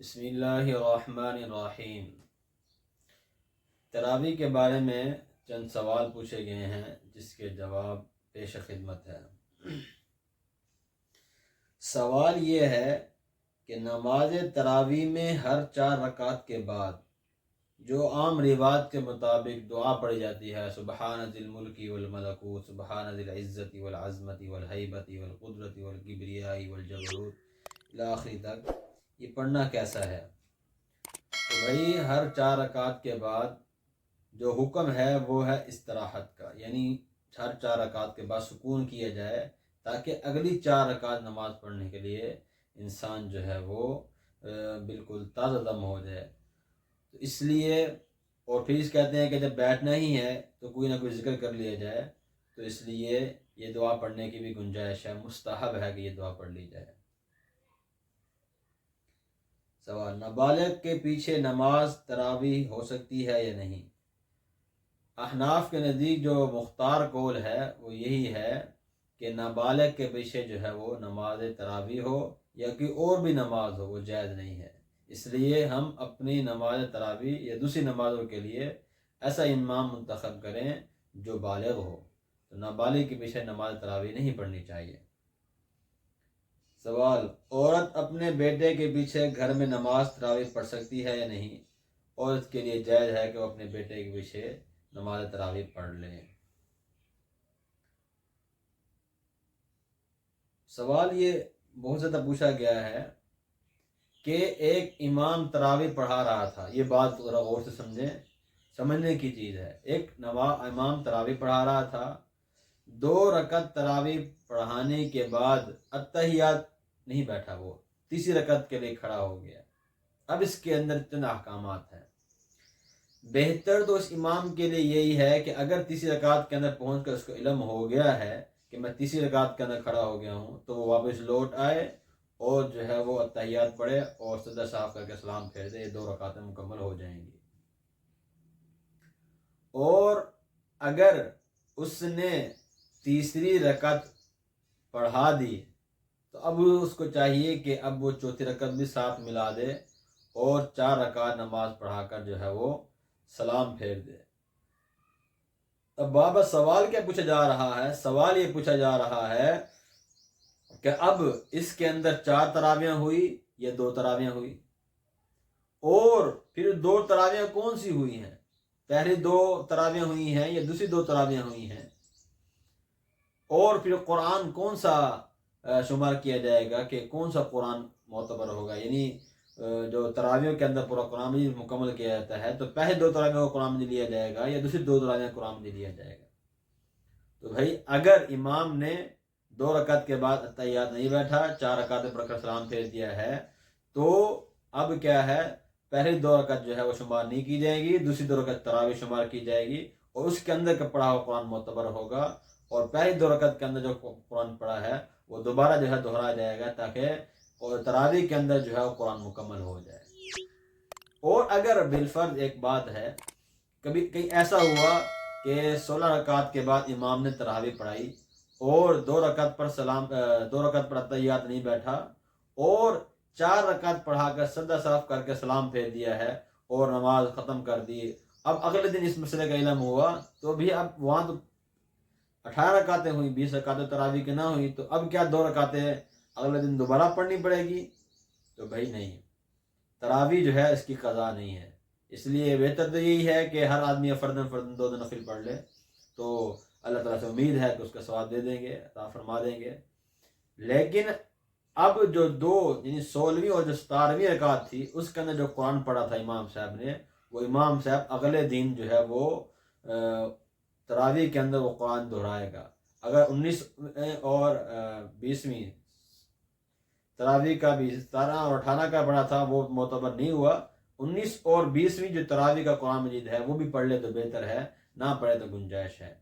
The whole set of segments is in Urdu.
بسم اللہ الرحمن الرحیم۔ تراویح کے بارے میں چند سوال پوچھے گئے ہیں جس کے جواب پیش خدمت ہے۔ سوال یہ ہے کہ نماز تراویح میں ہر 4 رکعت کے بعد جو عام روایت کے مطابق دعا پڑھی جاتی ہے، سبحان ذی الملک والملکوت، سبحان ذی العزت والعظمت والہیبت والقدرت والکبریاء والجبروت الی تک، یہ پڑھنا کیسا ہے؟ تو بھائی ہر 4 رکعت کے بعد جو حکم ہے وہ ہے استراحت کا، یعنی ہر 4 رکعت کے بعد سکون کیا جائے تاکہ اگلی 4 رکعت نماز پڑھنے کے لیے انسان جو ہے وہ بالکل تازہ دم ہو جائے۔ تو اس لیے اور پھر اس کہتے ہیں کہ جب بیٹھنا ہی ہے تو کوئی نہ کوئی ذکر کر لیا جائے، تو اس لیے یہ دعا پڑھنے کی بھی گنجائش ہے، مستحب ہے کہ یہ دعا پڑھ لی جائے۔ سوال، نابالغ کے پیچھے نماز تراویح ہو سکتی ہے یا نہیں؟ احناف کے نزدیک جو مختار قول ہے وہ یہی ہے کہ نابالغ کے پیچھے جو ہے وہ نماز تراویح ہو یا کوئی اور بھی نماز ہو وہ جائز نہیں ہے۔ اس لیے ہم اپنی نماز تراویح یا دوسری نمازوں کے لیے ایسا امام منتخب کریں جو بالغ ہو، تو نابالغ کے پیچھے نماز تراویح نہیں پڑھنی چاہیے۔ سوال، عورت اپنے بیٹے کے پیچھے گھر میں نماز تراویح پڑھ سکتی ہے یا نہیں؟ عورت کے لیے جائز ہے کہ وہ اپنے بیٹے کے پیچھے نماز تراویح پڑھ لیں۔ سوال یہ بہت زیادہ پوچھا گیا ہے کہ ایک امام تراویح پڑھا رہا تھا، یہ بات ذرا غور سے سمجھیں، سمجھنے کی چیز ہے۔ ایک امام تراویح پڑھا رہا تھا، 2 رکعت تراویح پڑھانے کے بعد اتحیات نہیں بیٹھا، وہ تیسری رکعت کے لیے کھڑا ہو گیا۔ اب اس کے اندر چند احکامات ہیں۔ بہتر تو اس امام کے لیے یہی ہے کہ اگر تیسری رکعت کے اندر پہنچ کر اس کو علم ہو گیا ہے کہ میں تیسری رکعت کے اندر کھڑا ہو گیا ہوں، تو وہ واپس لوٹ آئے اور جو ہے وہ اتحیات پڑھے اور سجدہ صاف کر کے سلام پھیر دے، 2 رکعتیں مکمل ہو جائیں گی۔ اور اگر اس نے تیسری رکعت پڑھا دی تو اب اس کو چاہیے کہ اب وہ چوتھی رکعت بھی ساتھ ملا دے اور 4 رکعت نماز پڑھا کر جو ہے وہ سلام پھیر دے۔ اب بابا سوال کیا پوچھا جا رہا ہے؟ سوال یہ پوچھا جا رہا ہے کہ اب اس کے اندر 4 تراویح ہوئی یا 2 تراویح ہوئی، اور پھر 2 تراویح کون سی ہوئی ہیں؟ پہلی 2 تراویح ہوئی ہیں یا دوسری 2 تراویح ہوئی ہیں؟ اور پھر قرآن کون سا شمار کیا جائے گا کہ کون سا قرآن معتبر ہوگا؟ یعنی جو تراویح کے اندر پورا قرآن مجید مکمل کیا جاتا ہے تو پہلے 2 تراویح کو قرآن مجید لیا جائے گا یا دوسری 2 تراویح قرآن مجید لیا جائے گا؟ تو بھائی اگر امام نے 2 رکعت کے بعد اتحیات نہیں بیٹھا، 4 رکعتیں پڑھ کر سلام پھیر دیا ہے، تو اب کیا ہے، پہلی 2 رکعت جو ہے وہ شمار نہیں کی جائے گی، دوسری 2 رکعت تراویح شمار کی جائے گی اور اس کے اندر کا پڑھا ہوا قرآن معتبر ہوگا، اور پہلی 2 رکعت کے اندر جو قرآن پڑھا ہے وہ دوبارہ جو ہے دہرایا جائے گا تاکہ تراویح کے اندر جو ہے وہ قرآن مکمل ہو جائے۔ اور اگر بالفرض ایک بات ہے، کبھی کہیں ایسا ہوا کہ 16 رکعت کے بعد امام نے تراویح پڑھائی اور 2 رکعت پر 2 رکعت پر اتحیات نہیں بیٹھا اور 4 رکعت پڑھا کر سجدہ صاف کر کے سلام پھیر دیا ہے اور نماز ختم کر دی، اب اگلے دن اس مسئلے کا علم ہوا تو بھی اب وہاں تو 18 رکعتیں ہوئی، 20 رکعتیں تراویح کی نہ ہوئی، تو اب کیا 2 رکعتیں اگلے دن دوبارہ پڑھنی پڑے گی؟ تو بھائی نہیں، تراویح جو ہے اس کی قضا نہیں ہے۔ اس لیے بہتر تو یہی ہے کہ ہر آدمی فرداً 2 نفل پڑھ لے، تو اللہ تعالیٰ سے امید ہے کہ اس کا ثواب دے دیں گے، عطا فرما دیں گے۔ لیکن اب جو 2 یعنی 16ویں اور جو 17ویں رکعت تھی اس کے اندر جو قرآن پڑھا تھا امام صاحب نے، وہ امام صاحب اگلے دن جو ہے وہ تراویح کے اندر وہ قرآن دہرائے گا۔ اگر 19 اور 20ویں تراویح کا بھی 17 اور 18 کا پڑھا تھا وہ معتبر نہیں ہوا، 19 اور 20ویں جو تراویح کا قرآن مجید ہے وہ بھی پڑھ لے تو بہتر ہے، نہ پڑھے تو گنجائش ہے۔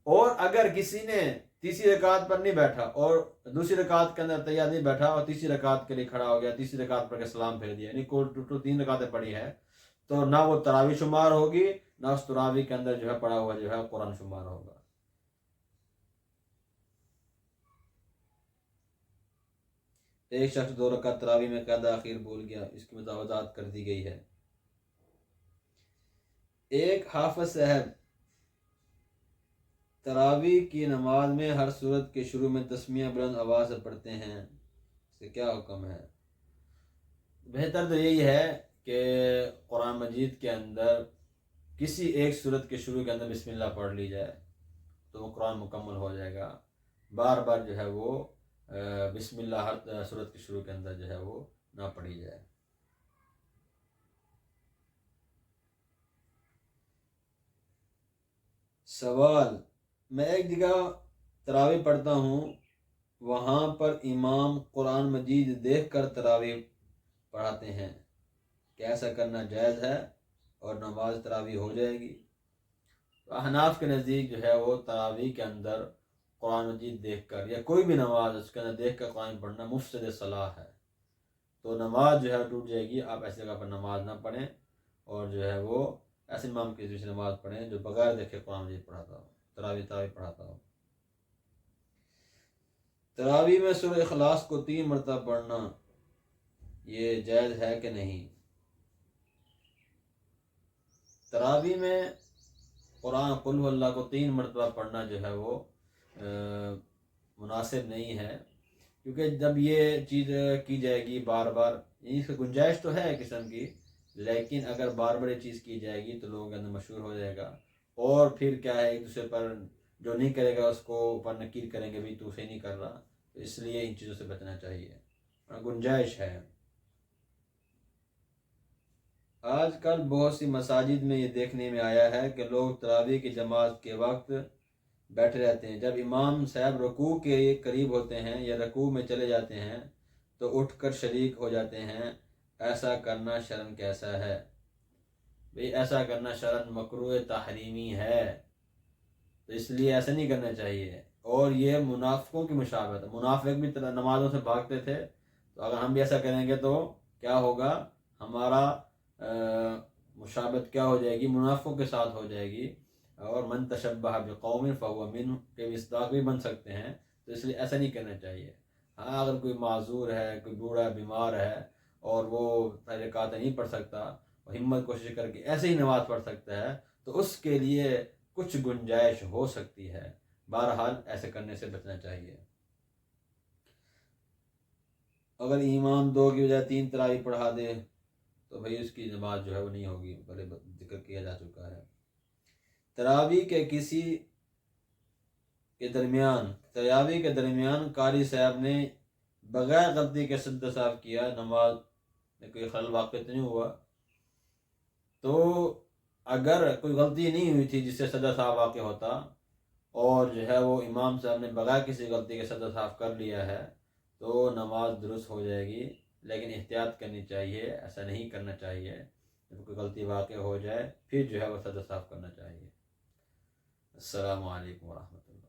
اور اگر کسی نے تیسری رکعت پر نہیں بیٹھا اور دوسری رکعت کے اندر تیار نہیں بیٹھا اور تیسری رکعت کے لیے کھڑا ہو گیا، تیسری رکعت پڑھ کے سلام پھیر دیا، یعنی ٹوٹل 3 رکعتیں پڑھی ہے، تو نہ وہ تراویح شمار ہوگی نہ اس تراویح کے اندر جو ہے پڑھا ہوا جو ہے قرآن شمار ہوگا۔ ایک شخص 2 رکعت تراویح میں قید آخر بھول گیا، اس کی وضاحت کر دی گئی ہے۔ ایک حافظ صاحب تراویح کی نماز میں ہر صورت کے شروع میں تسمیہ بلند آواز سے پڑھتے ہیں، اس سے کیا حکم ہے؟ بہتر تو یہی ہے کہ قرآن مجید کے اندر کسی ایک صورت کے شروع کے اندر بسم اللہ پڑھ لی جائے تو وہ قرآن مکمل ہو جائے گا۔ بار بار جو ہے وہ بسم اللہ ہر صورت کے شروع کے اندر جو ہے وہ نہ پڑھی جائے۔ سوال: میں ایک جگہ تراویح پڑھتا ہوں، وہاں پر امام قرآن مجید دیکھ کر تراویح پڑھاتے ہیں، کیا ایسا کرنا جائز ہے اور نماز تراویح ہو جائے گی؟ احناف کے نزدیک جو ہے وہ تراویح کے اندر قرآن مجید دیکھ کر یا کوئی بھی نماز اس کے اندر دیکھ کر قرآن پڑھنا مفسد صلاح ہے، تو نماز جو ہے ٹوٹ جائے گی۔ آپ ایسی جگہ پر نماز نہ پڑھیں اور جو ہے وہ ایسے امام کی ذریعے سے نماز پڑھیں جو بغیر دیکھے قرآن مجید پڑھاتا ہو، تراویح پڑھاتا ہو۔ تراویح میں سورہ اخلاص کو 3 مرتبہ پڑھنا یہ جائز ہے کہ نہیں؟ تراویح میں قرآن قل هو اللہ کو 3 مرتبہ پڑھنا جو ہے وہ مناسب نہیں ہے، کیونکہ جب یہ چیز کی جائے گی بار بار، اس کی گنجائش تو ہے قسم کی، لیکن اگر بار بار یہ چیز کی جائے گی تو لوگوں کے اندر مشہور ہو جائے گا، اور پھر کیا ہے ایک دوسرے پر جو نہیں کرے گا اس کو اوپر نکیر کریں گے بھی تو صحیح نہیں کر رہا، تو اس لیے ان چیزوں سے بچنا چاہیے، گنجائش ہے۔ آج کل بہت سی مساجد میں یہ دیکھنے میں آیا ہے کہ لوگ تراویح کی جماعت کے وقت بیٹھے رہتے ہیں، جب امام صاحب رکوع کے قریب ہوتے ہیں یا رکوع میں چلے جاتے ہیں تو اٹھ کر شریک ہو جاتے ہیں، ایسا کرنا شرم کیسا ہے؟ بھئی ایسا کرنا شرم مکروہ تحریمی ہے، تو اس لیے ایسا نہیں کرنا چاہیے، اور یہ منافقوں کی مشابہت ہے۔ منافق بھی نمازوں سے بھاگتے تھے، تو اگر ہم بھی ایسا کریں گے تو کیا ہوگا؟ ہمارا مشابہت کیا ہو جائے گی؟ منافقوں کے ساتھ ہو جائے گی، اور من تشبہ بقوم فہو منہ کے مصداق بھی بن سکتے ہیں، تو اس لیے ایسا نہیں کرنا چاہیے۔ ہاں اگر کوئی معذور ہے، کوئی بوڑھا بیمار ہے اور وہ رکعتیں نہیں پڑھ سکتا، ہمت کوشش کر کے ایسے ہی نماز پڑھ سکتا ہے، تو اس کے لیے کچھ گنجائش ہو سکتی ہے، بہرحال ایسے کرنے سے بچنا چاہیے۔ اگر امام 2 کی بجائے 3 تراویح پڑھا دے تو بھئی اس کی نماز جو ہے وہ نہیں ہوگی، پہلے ذکر کیا جا چکا ہے۔ تراویح کے درمیان قاری صاحب نے بغیر غلطی کے سجدہ صاحب کیا، نماز میں کوئی خلل واقع نہیں ہوا؟ تو اگر کوئی غلطی نہیں ہوئی تھی جس سے سجدہ صاحب واقع ہوتا، اور جو ہے وہ امام صاحب نے بغیر کسی غلطی کے سجدہ صاحب کر لیا ہے، تو نماز درست ہو جائے گی، لیکن احتیاط کرنی چاہیے، ایسا نہیں کرنا چاہیے۔ جب کوئی غلطی واقع ہو جائے پھر جو ہے وہ سجدہ صاحب کرنا چاہیے۔ السلام علیکم ورحمۃ اللہ۔